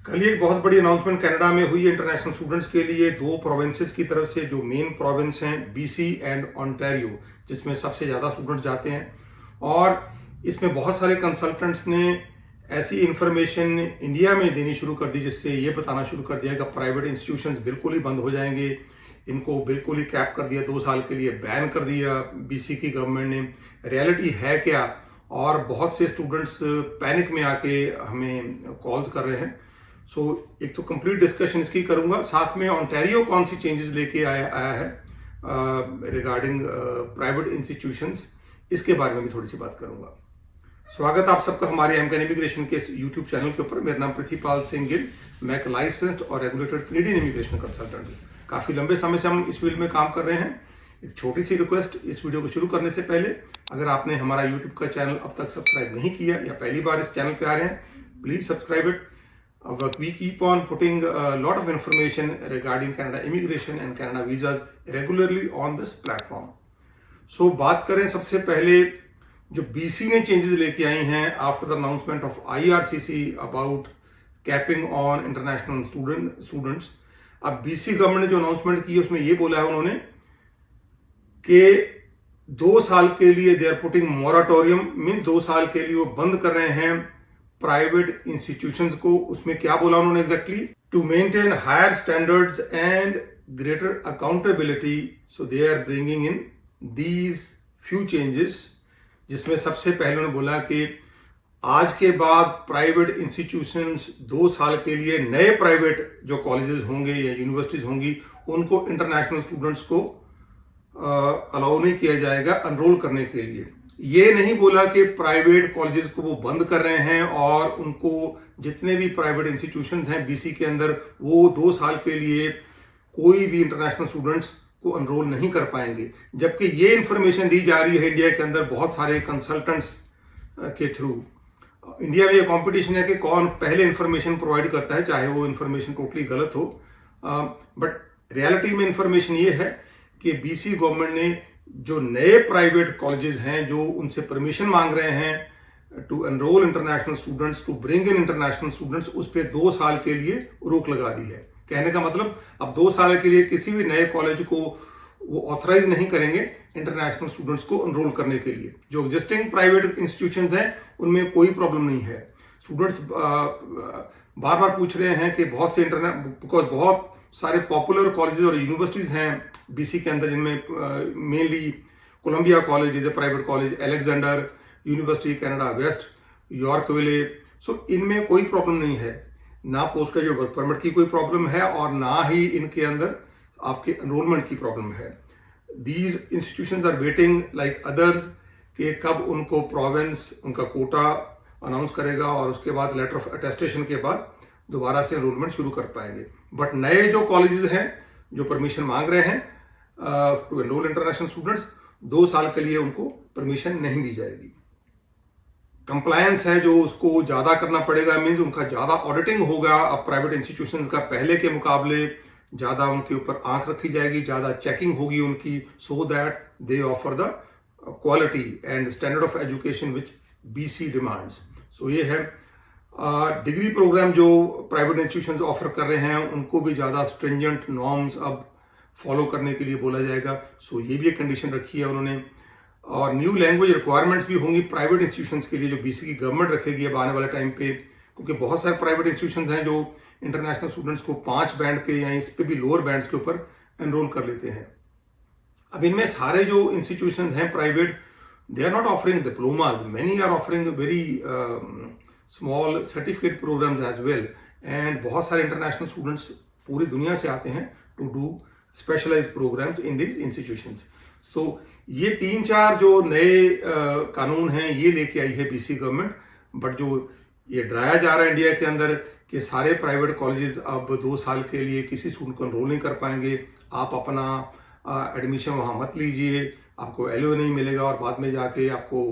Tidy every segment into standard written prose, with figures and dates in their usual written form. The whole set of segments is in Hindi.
कल एक बहुत बड़ी अनाउंसमेंट कनाडा में हुई है इंटरनेशनल स्टूडेंट्स के लिए। दो प्रोविंसेस की तरफ से, जो मेन प्रोविंस हैं बीसी एंड ओंटारियो, जिसमें सबसे ज़्यादा स्टूडेंट्स जाते हैं। और इसमें बहुत सारे कंसल्टेंट्स ने ऐसी इंफॉर्मेशन इंडिया में देनी शुरू कर दी जिससे ये बताना शुरू कर दिया कि प्राइवेट इंस्टीट्यूशंस बिल्कुल ही बंद हो जाएंगे। इनको बिल्कुल ही कैप कर दिया, 2 साल के लिए बैन कर दिया बीसी की गवर्नमेंट ने। रियलिटी है क्या? और बहुत से स्टूडेंट्स पैनिक में आके हमें कॉल्स कर रहे हैं। सो एक तो कंप्लीट डिस्कशन इसकी करूंगा, साथ में ओंटारियो कौन सी चेंजेस लेके आया है रिगार्डिंग प्राइवेट इंस्टीट्यूशंस, इसके बारे में भी थोड़ी सी बात करूंगा। स्वागत आप सबका हमारे एमकेन इमिग्रेशन के यूट्यूब चैनल के ऊपर। मेरा नाम पृथ्वीपाल सिंह गिल, मैं एक लाइसेंस्ड और रेगुलेटेड कैनेडियन इमिग्रेशन कंसल्टेंट हूँ। काफी लंबे समय से हम इस फील्ड में काम कर रहे हैं। एक छोटी सी रिक्वेस्ट, इस वीडियो को शुरू करने से पहले अगर आपने हमारा यूट्यूब का चैनल अब तक सब्सक्राइब नहीं किया या पहली बार इस चैनल पे आ रहे हैं, please subscribe it. We keep on putting a lot of information regarding Canada immigration and Canada visas regularly on this platform. So बात करें सबसे पहले जो बीसी ने चेंजेस लेके आई हैं after the announcement of IRCC about capping on international students. अब बीसी गवर्नमेंट ने जो अनाउंसमेंट की उसमें ये बोला है उन्होंने कि 2 साल के लिए they are putting moratorium, mean 2 साल के लिए वो बंद कर रहे हैं प्राइवेट इंस्टीट्यूशंस को। उसमें क्या बोला उन्होंने exactly? To maintain higher standards and greater accountability, so they are bringing in these few changes, जिसमें सबसे पहले उन्होंने बोला कि आज के बाद प्राइवेट इंस्टीट्यूशंस 2 साल के लिए नए प्राइवेट जो कॉलेजेस होंगे या यूनिवर्सिटीज होंगी उनको इंटरनेशनल स्टूडेंट्स को अलाउ नहीं किया जाएगा एनरोल करने के लिए। ये नहीं बोला कि प्राइवेट कॉलेजेस को वो बंद कर रहे हैं और उनको जितने भी प्राइवेट इंस्टीट्यूशंस हैं बीसी के अंदर वो 2 साल के लिए कोई भी इंटरनेशनल स्टूडेंट्स को एनरोल नहीं कर पाएंगे। जबकि ये इंफॉर्मेशन दी जा रही है इंडिया के अंदर बहुत सारे कंसल्टेंट्स के थ्रू। इंडिया में ये कंपटीशन है कि कौन पहले इंफॉर्मेशन प्रोवाइड करता है, चाहे वो इंफॉर्मेशन टोटली गलत हो। बट रियलिटी में इंफॉर्मेशन ये है कि बीसी गवर्नमेंट ने जो नए प्राइवेट कॉलेजेस हैं जो उनसे परमिशन मांग रहे हैं to enrol international students, to bring in international students, उस पर 2 साल के लिए रोक लगा दी है। कहने का मतलब अब 2 साल के लिए किसी भी नए कॉलेज को वो ऑथराइज नहीं करेंगे इंटरनेशनल स्टूडेंट्स को एनरोल करने के लिए। जो एग्जिस्टिंग प्राइवेट इंस्टीट्यूशंस हैं उनमें कोई प्रॉब्लम नहीं है। स्टूडेंट्स बार बार पूछ रहे हैं कि बहुत से बिकॉज बहुत सारे पॉपुलर कॉलेजेस और यूनिवर्सिटीज हैं बीसी के अंदर, जिनमें mainly Columbia College is a private college, Alexander University Canada West, Yorkville. So इनमें कोई प्रॉब्लम नहीं है, ना पोस्ट ग्रेजुएट वर्क परमिट की कोई प्रॉब्लम है और ना ही इनके अंदर आपके एनरोलमेंट की प्रॉब्लम है। These institutions are waiting like others कि कब उनको प्रोविंस उनका कोटा अनाउंस करेगा और उसके बाद लेटर ऑफ अटेस्टेशन के बाद दोबारा से एनरोलमेंट शुरू कर पाएंगे। बट नए जो कॉलेजेस हैं जो परमिशन मांग रहे हैं टू एनरोल इंटरनेशनल स्टूडेंट्स, 2 साल के लिए उनको परमिशन नहीं दी जाएगी। कंप्लायंस है जो उसको ज्यादा करना पड़ेगा, मींस उनका ज्यादा ऑडिटिंग होगा। अब प्राइवेट इंस्टीट्यूशंस का पहले के मुकाबले ज्यादा उनके ऊपर आंख रखी जाएगी, ज्यादा चेकिंग होगी उनकी, so that they offer the quality and standard of education which BC demands. So ये है डिग्री प्रोग्राम जो प्राइवेट इंस्टीट्यूशंस ऑफर कर रहे हैं उनको भी ज्यादा स्ट्रिंजेंट नॉर्म्स अब फॉलो करने के लिए बोला जाएगा। सो ये भी एक कंडीशन रखी है उन्होंने। और न्यू लैंग्वेज रिक्वायरमेंट्स भी होंगी प्राइवेट इंस्टीट्यूशंस के लिए जो बीसी की गवर्नमेंट रखेगी अब आने वाले टाइम पे, क्योंकि बहुत सारे प्राइवेट इंस्टीट्यूशंस हैं जो इंटरनेशनल स्टूडेंट्स को 5 बैंड पे या इस पे भी लोअर बैंड्स के ऊपर एनरोल कर लेते हैं। अब इनमें सारे जो इंस्टीट्यूशंस हैं private, they are not offering diplomas, many are offering very small certificate programmes as well. And बहुत सारे इंटरनेशनल स्टूडेंट्स पूरी दुनिया से आते हैं to do specialised programmes in these institutions. तो ये 3-4 जो नए कानून हैं ये लेके आई है बीसी गवर्नमेंट। बट जो ये डराया जा रहा है इंडिया के अंदर कि सारे प्राइवेट कॉलेजेस अब 2 साल के लिए किसी स्टूडेंट को एनरोल नहीं कर पाएंगे, आप अपना एडमिशन वहां मत लीजिए, आपको एलओ नहीं मिलेगा और बाद में जाके आपको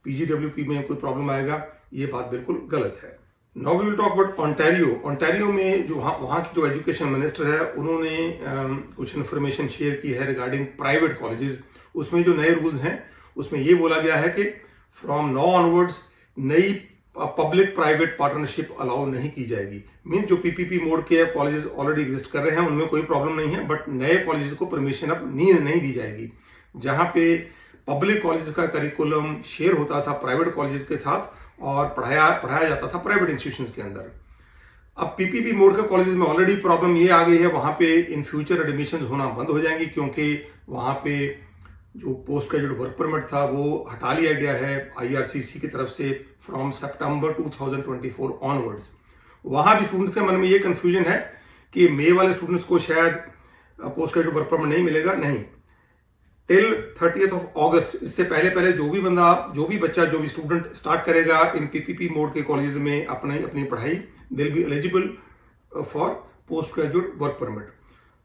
पीजीडब्ल्यूपी में कोई प्रॉब्लम आएगा, ये बात बिल्कुल गलत है। Now we will talk about Ontario. Ontario में जो वहाँ की जो एजुकेशन मिनिस्टर है उन्होंने कुछ इन्फॉर्मेशन शेयर की है रिगार्डिंग प्राइवेट कॉलेजेस। उसमें जो नए रूल्स हैं उसमें ये बोला गया है कि फ्रॉम नाउ ऑनवर्ड्स नई पब्लिक प्राइवेट पार्टनरशिप अलाउ नहीं की जाएगी। मीन जो पीपीपी मोड के कॉलेजेस ऑलरेडी एग्जिस्ट कर रहे हैं उनमें कोई प्रॉब्लम नहीं है, बट नए कॉलेजेस को परमिशन अब नहीं दी जाएगी। जहां पे पब्लिक कॉलेजेस का करिकुलम शेयर होता था प्राइवेट कॉलेजेस के साथ और पढ़ाया जाता था प्राइवेट इंस्टीट्यूशंस के अंदर। अब पीपीपी मोड के कॉलेजेस में ऑलरेडी प्रॉब्लम ये आ गई है, वहां पे इन फ्यूचर एडमिशन होना बंद हो जाएंगी, क्योंकि वहां पे जो पोस्ट ग्रेजुएट वर्क परमिट था वो हटा लिया गया है आईआरसीसी की तरफ से फ्रॉम सितंबर 2024 ऑनवर्ड्स। वहां भी स्टूडेंट्स के मन में ये कंफ्यूजन है कि मई वाले स्टूडेंट्स को शायद पोस्ट ग्रेजुएट वर्क परमिट नहीं मिलेगा। नहीं, टिल 30th of August, इससे पहले जो भी बच्चा जो भी स्टूडेंट स्टार्ट करेगा इन पीपीपी मोड के कॉलेज में अपनी पढ़ाई, they will be eligible for post graduate work permit.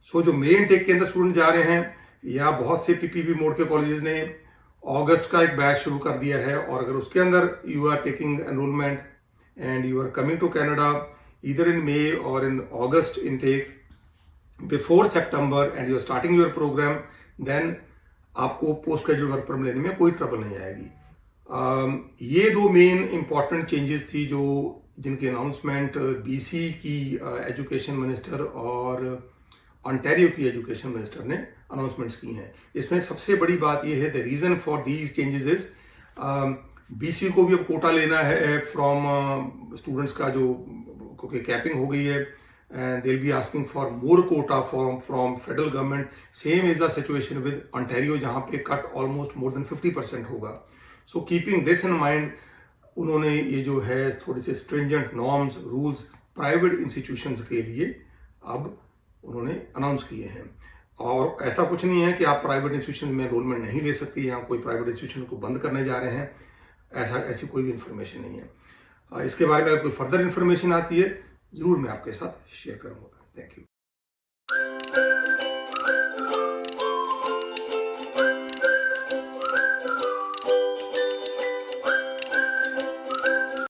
So जो मेन टेक के अंदर स्टूडेंट जा रहे हैं, या बहुत से पीपीपी मोड के कॉलेजेस ने अगस्त का एक बैच शुरू कर दिया है, और अगर उसके अंदर you are taking enrolment and you are coming to Canada either in May और in August intake before September and you are starting your programme, then आपको पोस्ट ग्रेजुएट वर्क परमिट लेने में कोई ट्रबल नहीं आएगी। ये दो मेन इंपॉर्टेंट चेंजेस थी जिनकी अनाउंसमेंट बीसी की एजुकेशन मिनिस्टर और ऑन्टेरियो की एजुकेशन मिनिस्टर ने अनाउंसमेंट्स की हैं। इसमें सबसे बड़ी बात यह है, the reason for these changes is BC को भी अब कोटा लेना है फ्रॉम स्टूडेंट्स का, जो क्योंकि कैपिंग हो गई है, and they'll be asking for more quota from federal government. Same is the situation with Ontario, जहां पे cut almost more than 50% होगा। So keeping this in mind, उन्होंने ये जो है थोड़े से stringent norms, rules private institutions के लिए अब उन्होंने अनाउंस किए हैं। और ऐसा कुछ नहीं है कि आप प्राइवेट इंस्टीट्यूशन में एनरोलमेंट नहीं ले सकती, या कोई प्राइवेट इंस्टीट्यूशन को बंद करने जा रहे हैं, ऐसी कोई भी इंफॉर्मेशन नहीं है। इसके बारे में अगर कोई फर्दर इंफॉर्मेशन आती है जरूर मैं आपके साथ शेयर करूंगा। Thank you.